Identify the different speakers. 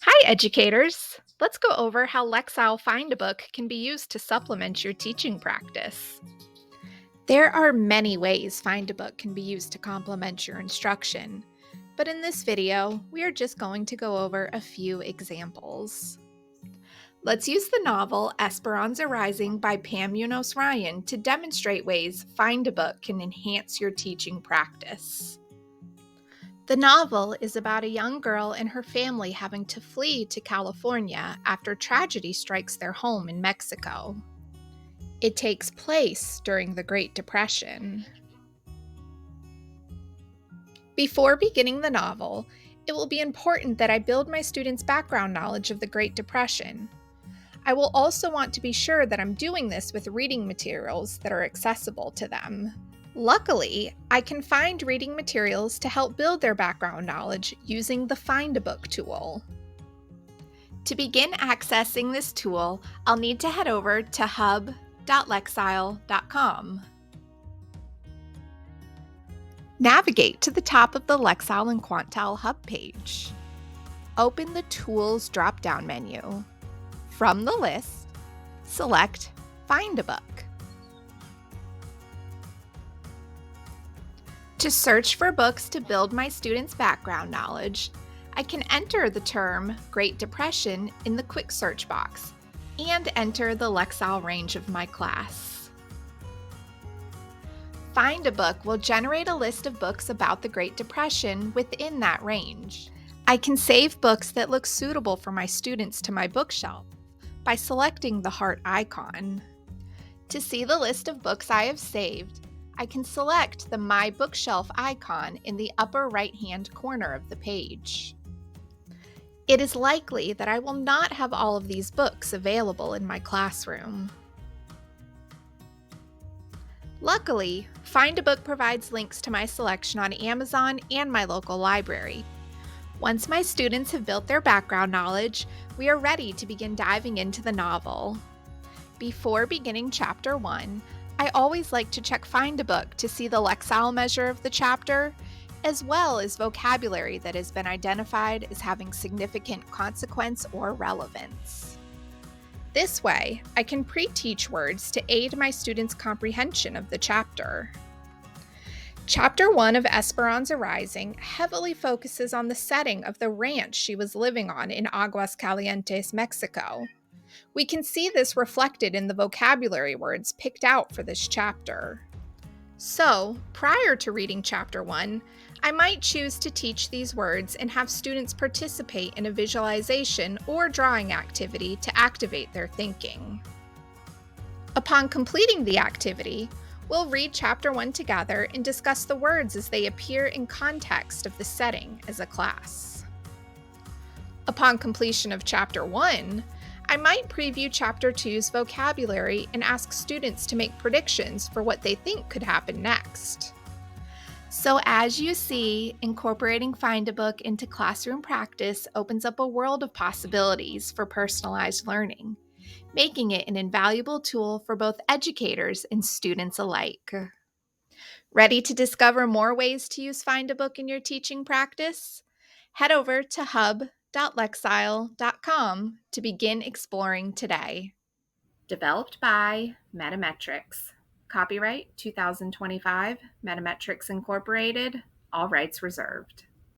Speaker 1: Hi, educators! Let's go over how Lexile Find a Book can be used to supplement your teaching practice. There are many ways Find a Book can be used to complement your instruction, but in this video, we are just going to go over a few examples. Let's use the novel Esperanza Rising by Pam Munoz Ryan to demonstrate ways Find a Book can enhance your teaching practice. The novel is about a young girl and her family having to flee to California after tragedy strikes their home in Mexico. It takes place during the Great Depression. Before beginning the novel, it will be important that I build my students' background knowledge of the Great Depression. I will also want to be sure that I'm doing this with reading materials that are accessible to them. Luckily, I can find reading materials to help build their background knowledge using the Find a Book tool. To begin accessing this tool, I'll need to head over to hub.lexile.com. Navigate to the top of the Lexile and Quantile Hub page. Open the Tools drop-down menu. From the list, select Find a Book. To search for books to build my students' background knowledge, I can enter the term Great Depression in the quick search box and enter the Lexile range of my class. Find a Book will generate a list of books about the Great Depression within that range. I can save books that look suitable for my students to my bookshelf by selecting the heart icon. To see the list of books I have saved, I can select the My Bookshelf icon in the upper right-hand corner of the page. It is likely that I will not have all of these books available in my classroom. Luckily, Find a Book provides links to my selection on Amazon and my local library. Once my students have built their background knowledge, we are ready to begin diving into the novel. Before beginning Chapter 1, I always like to check Find a Book to see the Lexile measure of the chapter, as well as vocabulary that has been identified as having significant consequence or relevance. This way, I can pre-teach words to aid my students' comprehension of the chapter. Chapter 1 of Esperanza Rising heavily focuses on the setting of the ranch she was living on in Aguascalientes, Mexico. We can see this reflected in the vocabulary words picked out for this chapter. So, prior to reading Chapter 1, I might choose to teach these words and have students participate in a visualization or drawing activity to activate their thinking. Upon completing the activity, we'll read Chapter 1 together and discuss the words as they appear in context of the setting as a class. Upon completion of Chapter 1, I might preview Chapter 2's vocabulary and ask students to make predictions for what they think could happen next. So as you see, incorporating Find a Book into classroom practice opens up a world of possibilities for personalized learning, making it an invaluable tool for both educators and students alike. Ready to discover more ways to use Find a Book in your teaching practice? Head over to hub.lexile.com to begin exploring today. Developed by Metametrics. Copyright 2025, Metametrics Incorporated, all rights reserved.